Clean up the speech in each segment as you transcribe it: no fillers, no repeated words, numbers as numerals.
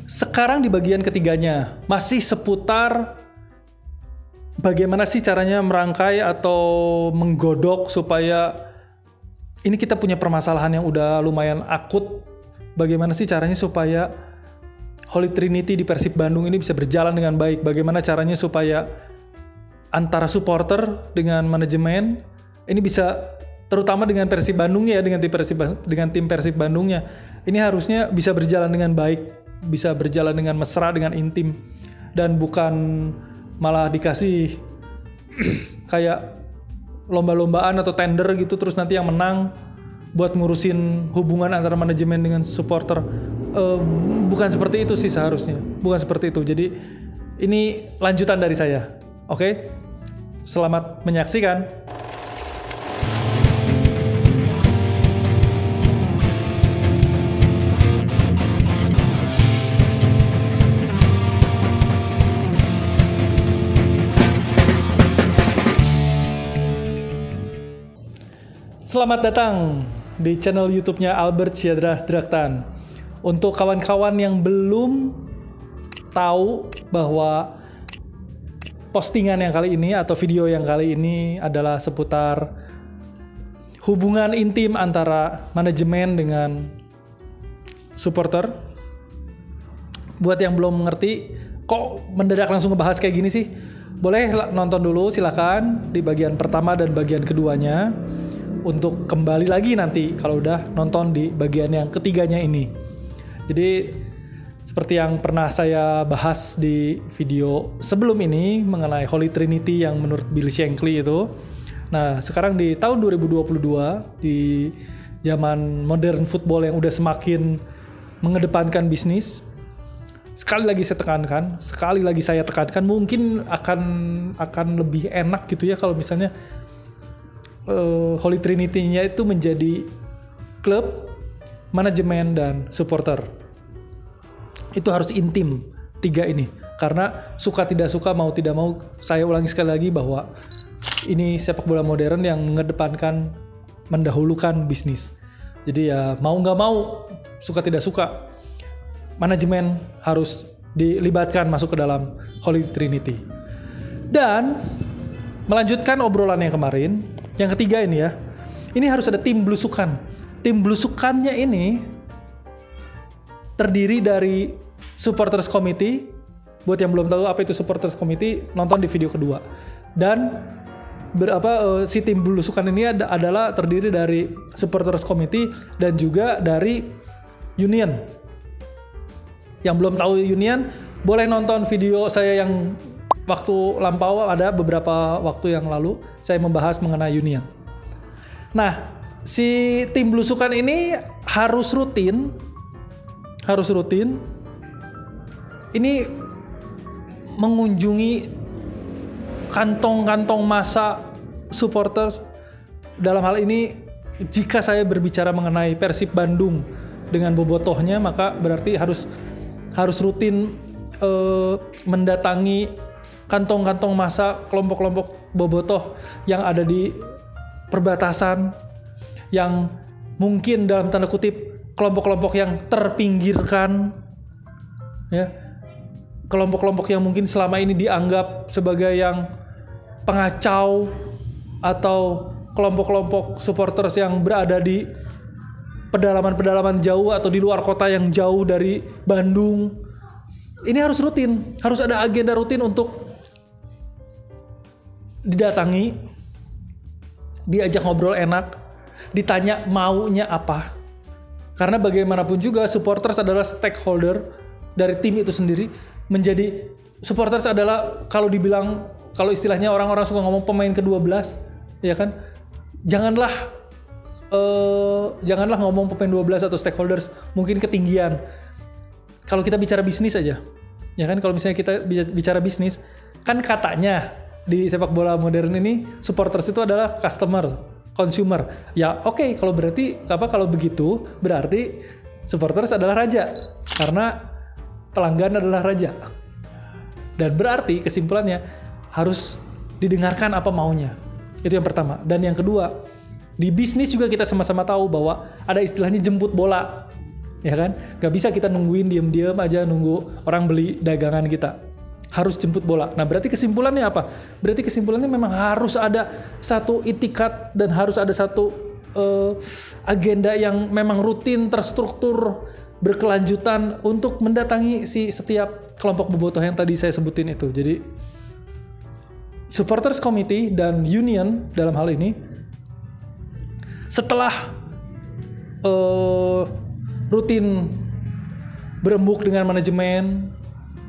sekarang di bagian ketiganya masih seputar bagaimana sih caranya merangkai atau menggodok supaya ini kita punya permasalahan yang udah lumayan akut. Bagaimana sih caranya supaya Holy Trinity di Persib Bandung ini bisa berjalan dengan baik? Bagaimana caranya supaya antara supporter dengan manajemen ini bisa, terutama dengan Persib Bandung ya, dengan tim Persib Bandungnya, ini harusnya bisa berjalan dengan baik, bisa berjalan dengan mesra, dengan intim, dan bukan malah dikasih kayak lomba-lombaan atau tender gitu, terus nanti yang menang buat ngurusin hubungan antara manajemen dengan supporter. Bukan seperti itu sih seharusnya, bukan seperti itu. Jadi ini lanjutan dari saya. Oke, selamat menyaksikan. Selamat datang di channel YouTube-nya Albert Syadra Draktan. Untuk kawan-kawan yang belum tahu bahwa postingan yang kali ini atau video yang kali ini adalah seputar hubungan intim antara manajemen dengan supporter. Buat yang belum mengerti, kok mendadak langsung ngebahas kayak gini sih? Boleh nonton dulu, silakan di bagian pertama dan bagian keduanya. Untuk kembali lagi nanti kalau udah nonton di bagian yang ketiganya ini. Jadi seperti yang pernah saya bahas di video sebelum ini mengenai Holy Trinity yang menurut Bill Shankly itu. Nah, sekarang di tahun 2022 di zaman modern football yang udah semakin mengedepankan bisnis, sekali lagi saya tekankan mungkin akan lebih enak gitu ya kalau misalnya Holy Trinity-nya itu menjadi klub, manajemen, dan supporter. Itu harus intim, tiga ini. Karena suka tidak suka, mau tidak mau, saya ulangi sekali lagi bahwa ini sepak bola modern yang mengedepankan, mendahulukan bisnis. Jadi ya mau nggak mau, suka tidak suka, manajemen harus dilibatkan masuk ke dalam Holy Trinity. Dan melanjutkan obrolan yang kemarin, yang ketiga ini ya, ini harus ada tim belusukan. Tim belusukannya ini terdiri dari supporters committee. Buat yang belum tahu apa itu supporters committee, nonton di video kedua. Dan si tim belusukan ini adalah terdiri dari supporters committee dan juga dari union. Yang belum tahu union, boleh nonton video saya yang waktu lampau, ada beberapa waktu yang lalu saya membahas mengenai union. Nah, si tim belusukan ini harus rutin ini mengunjungi kantong-kantong massa supporters. Dalam hal ini jika saya berbicara mengenai Persib Bandung dengan bobotohnya, maka berarti harus rutin mendatangi kantong-kantong massa, kelompok-kelompok bobotoh yang ada di perbatasan, yang mungkin dalam tanda kutip kelompok-kelompok yang terpinggirkan, ya, kelompok-kelompok yang mungkin selama ini dianggap sebagai yang pengacau, atau kelompok-kelompok supporters yang berada di pedalaman-pedalaman jauh atau di luar kota yang jauh dari Bandung. Ini harus rutin, harus ada agenda rutin untuk didatangi, diajak ngobrol enak, ditanya maunya apa. Karena bagaimanapun juga supporters adalah stakeholder dari tim itu sendiri. Menjadi supporters adalah, kalau istilahnya orang-orang suka ngomong pemain ke-12, ya kan? Janganlah ngomong pemain 12 atau stakeholders, mungkin ketinggian. Kalau kita bicara bisnis aja, ya kan, kalau misalnya kita bicara bisnis, kan katanya di sepak bola modern ini supporters itu adalah customer, consumer. Ya oke, kalau begitu berarti supporters adalah raja, karena pelanggan adalah raja. Dan berarti kesimpulannya harus didengarkan apa maunya. Itu yang pertama. Dan yang kedua, di bisnis juga kita sama-sama tahu bahwa ada istilahnya jemput bola. ya kan? Gak bisa kita nungguin diem-diem aja nunggu orang beli dagangan kita. Harus jemput bola. Nah berarti kesimpulannya apa? Berarti kesimpulannya memang harus ada satu itikat dan harus ada satu agenda yang memang rutin, terstruktur, berkelanjutan untuk mendatangi si setiap kelompok bobotoh yang tadi saya sebutin itu. Jadi supporters committee dan union dalam hal ini setelah rutin berembuk dengan manajemen,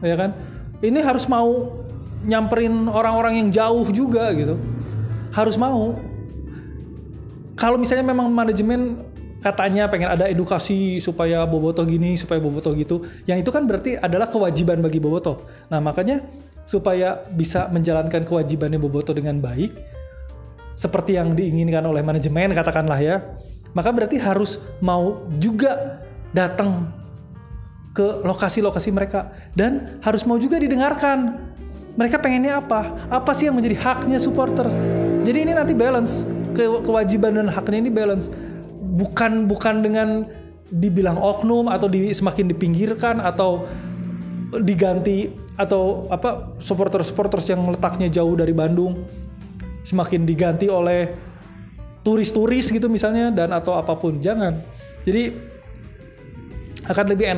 ya kan? Ini harus mau nyamperin orang-orang yang jauh juga gitu. Harus mau. Kalau misalnya memang manajemen katanya pengen ada edukasi supaya bobotoh gini, supaya bobotoh gitu, yang itu kan berarti adalah kewajiban bagi bobotoh. Nah makanya supaya bisa menjalankan kewajibannya bobotoh dengan baik, seperti yang diinginkan oleh manajemen katakanlah ya, maka berarti harus mau juga datang ke lokasi-lokasi mereka dan harus mau juga didengarkan. Mereka pengennya apa? Apa sih yang menjadi haknya supporters? Jadi ini nanti balance, kewajiban dan haknya ini balance. Bukan dengan dibilang oknum atau semakin dipinggirkan atau diganti atau apa supporters yang letaknya jauh dari Bandung semakin diganti oleh turis-turis gitu misalnya dan atau apapun. Jangan. Jadi akan lebih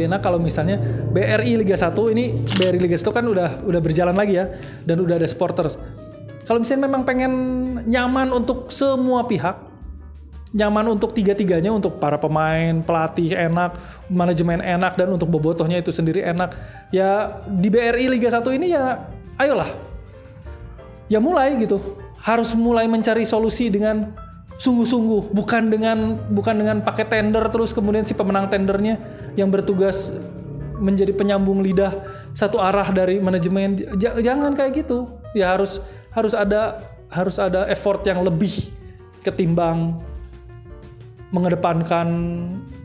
enak kalau misalnya BRI Liga 1 ini BRI Liga 1 kan udah berjalan lagi ya dan udah ada supporters. Kalau misalnya memang pengen nyaman untuk semua pihak, nyaman untuk tiga-tiganya, untuk para pemain, pelatih enak, manajemen enak dan untuk bobotohnya itu sendiri enak. Ya di BRI Liga 1 ini ya ayolah. Ya mulai gitu. Harus mulai mencari solusi dengan sungguh-sungguh, bukan dengan pakai tender terus kemudian si pemenang tendernya yang bertugas menjadi penyambung lidah satu arah dari manajemen. Jangan kayak gitu. Ya harus ada effort yang lebih ketimbang mengedepankan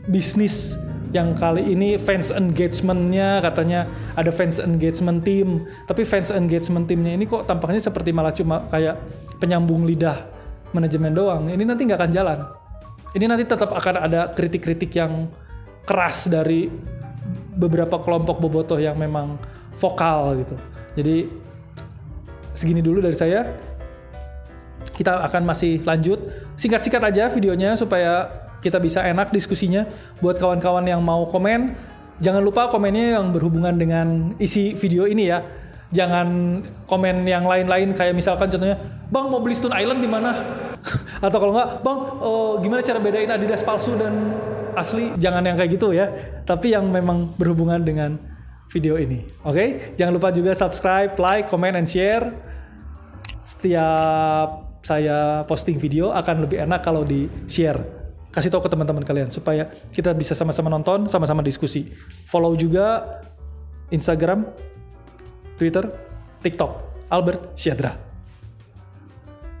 bisnis yang kali ini fans engagement-nya katanya ada fans engagement team, tapi fans engagement teamnya ini kok tampaknya seperti malah cuma kayak penyambung lidah manajemen doang. Ini nanti nggak akan jalan. Ini nanti tetap akan ada kritik-kritik yang keras dari beberapa kelompok bobotoh yang memang vokal gitu. Jadi segini dulu dari saya. Kita akan masih lanjut. Singkat-singkat aja videonya supaya kita bisa enak diskusinya. Buat kawan-kawan yang mau komen, jangan lupa komennya yang berhubungan dengan isi video ini ya. Jangan komen yang lain-lain kayak misalkan contohnya, Bang mau beli Stone Island di mana? Atau kalau enggak, Bang gimana cara bedain Adidas palsu dan asli? Jangan yang kayak gitu ya. Tapi yang memang berhubungan dengan video ini. Oke? Jangan lupa juga subscribe, like, comment, and share. Setiap saya posting video akan lebih enak kalau di-share. Kasih tahu ke teman-teman kalian supaya kita bisa sama-sama nonton, sama-sama diskusi. Follow juga Instagram, Twitter, TikTok, Albert Syadra.